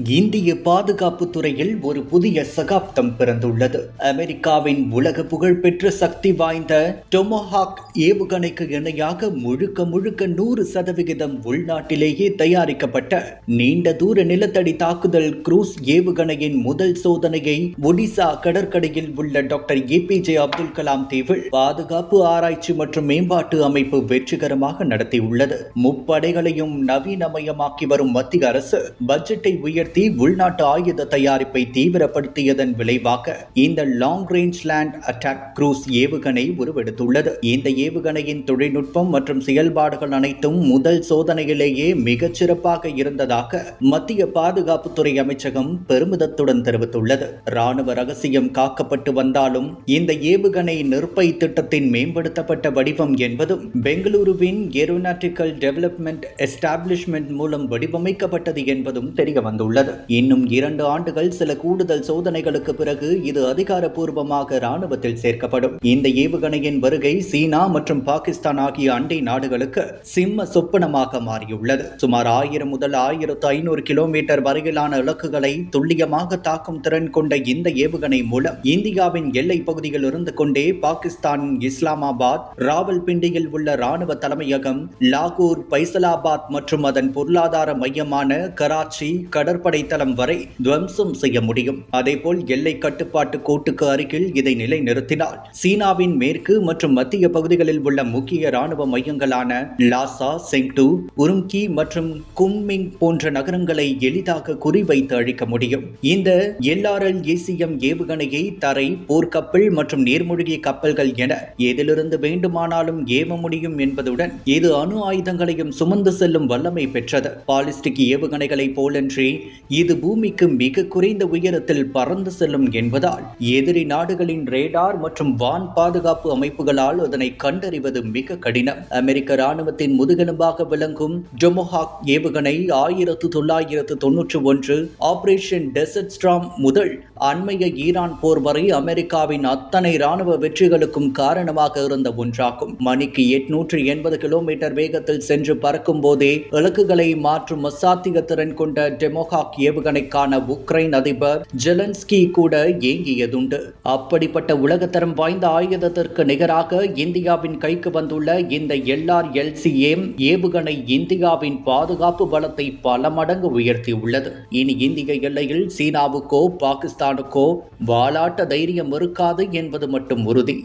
இந்திய பாதுகாப்பு துறையில் ஒரு புதிய சகாப்தம் பிறந்துள்ளது. அமெரிக்காவின் உலக புகழ்பெற்ற சக்தி வாய்ந்த டொமஹாக் ஏவுகணைக்கு இணையாக முழுக்க 100% உள்நாட்டிலேயே தயாரிக்கப்பட்ட நீண்ட தூர நிலத்தடி தாக்குதல் குரூஸ் ஏவுகணையின் முதல் சோதனையை ஒடிசா கடற்கரையில் உள்ள டாக்டர் ஏபிஜே அப்துல் கலாம் தீவில் பாதுகாப்பு ஆராய்ச்சி மற்றும் மேம்பாட்டு அமைப்பு வெற்றிகரமாக நடத்தியுள்ளது. முப்படைகளையும் நவீனமயமாக்கி வரும் மத்திய அரசு பட்ஜெட்டை உயர்த்தி உள்நாட்டு ஆயுத தயாரிப்பை தீவிரப்படுத்தியதன் விளைவாக இந்த long range land attack cruise ஏவுகணை உருவெடுத்துள்ளது. இந்த ஏவுகணையின் தொழில்நுட்பம் மற்றும் செயல்பாடுகள் அனைத்தும் முதல் சோதனையிலேயே மிகச் சிறப்பாக இருந்ததாக மத்திய பாதுகாப்புத்துறை அமைச்சகம் பெருமிதத்துடன் தெரிவித்துள்ளது. ராணுவ ரகசியம் காக்கப்பட்டு வந்தாலும் இந்த ஏவுகணை நிர்பை திட்டத்தின் மேம்படுத்தப்பட்ட வடிவம் என்பதும் பெங்களூருவின் ஏரோநாட்டிக்கல் டெவலப்மெண்ட் எஸ்டாப்ளிஷ்மெண்ட் மூலம் வடிவமைக்கப்பட்டது என்பதும் தெரிய வந்துள்ளது. இன்னும் 2 ஆண்டுகள் சில கூடுதல் சோதனைகளுக்கு பிறகு இது அதிகாரப்பூர்வமாக ராணுவத்தில் சேர்க்கப்படும். இந்த ஏவுகணையின் வருகை சீனா மற்றும் பாகிஸ்தான் ஆகிய அண்டை நாடுகளுக்கு சிம்ம சொப்பனமாக மாறியுள்ளது. சுமார் 1000 முதல் 1500 கிலோமீட்டர் வரையிலான இலக்குகளை துல்லியமாக தாக்கும் திறன் கொண்ட இந்த ஏவுகணை மூலம் இந்தியாவின் எல்லை பகுதியில் இருந்து கொண்டே பாகிஸ்தானின் இஸ்லாமாபாத், ராவல்பிண்டியில் உள்ள ராணுவ தலைமையகம், லாகூர், பைசலாபாத் மற்றும் அதன் பொருளாதார மையமான கராச்சி கடற்படை தளம் வரை துவம்சம் செய்ய முடியும். அதேபோல் எல்லை கட்டுப்பாட்டு கோட்டுக்கு அருகில் இதை நிலைநிறுத்தினால் சீனாவின் மேற்கு மற்றும் மத்திய பகுதிகளில் உள்ள முக்கிய ராணுவ மையங்களான லாசா, செங்டு, உரும்கி மற்றும் குன்மிங் போன்ற நகரங்களை எளிதாக குறிவைத்து அழிக்க முடியும். இந்த LRL-ACM ஏவுகணையை தரை, போர்க்கப்பல் மற்றும் நீர்மூழ்கி கப்பல்கள் என எதிலிருந்து வேண்டுமானாலும் ஏவ முடியும் என்பதுடன் இது அணு ஆயுதங்களையும் சுமந்து செல்லும் வல்லமை பெற்றது. பாலிஸ்டிக் ஏவுகணைகளை போலன்றி இது பூமிக்கு மிக குறைந்த உயரத்தில் பறந்து செல்லும் என்பதால் எதிரி நாடுகளின் ரேடார் மற்றும் வான் பாதுகாப்பு அமைப்புகளால் அதனை கண்டறிவது மிக கடினம். அமெரிக்க ராணுவத்தின் முதுகெலும்பாக விளங்கும் டொமஹாக் ஏவுகணை 1991 ஆபரேஷன் டெசர்ட் ஸ்டார்ம் முதல் அண்மைய ஈரான் போர் வரை அமெரிக்காவின் அத்தனை ராணுவ வெற்றிகளுக்கும் காரணமாக இருந்த ஒன்றாகும். மணிக்கு 880 கிலோமீட்டர் வேகத்தில் சென்று பறக்கும் போதே இலக்குகளை மாற்றும் அசாத்திய திறன் கொண்ட டொமஹாக் ஏவுகணைக்கான உக்ரைன் அதிபர் ஜெலன்ஸ்கி கூட ஏங்கியதுண்டு. அப்படிப்பட்ட உலகத்தரம் வாய்ந்த ஆயுதத்திற்கு நிகராக இந்தியாவின் கைக்கு வந்துள்ள இந்த LRL-CM ஏவுகணை இந்தியாவின் பாதுகாப்பு பலத்தை பல மடங்கு உயர்த்தியுள்ளது. இனி இந்திய எல்லையில் சீனாவுக்கோ பாகிஸ்தானுக்கோ வாலாட்ட தைரியம் இருக்காது என்பது மட்டும் உறுதி.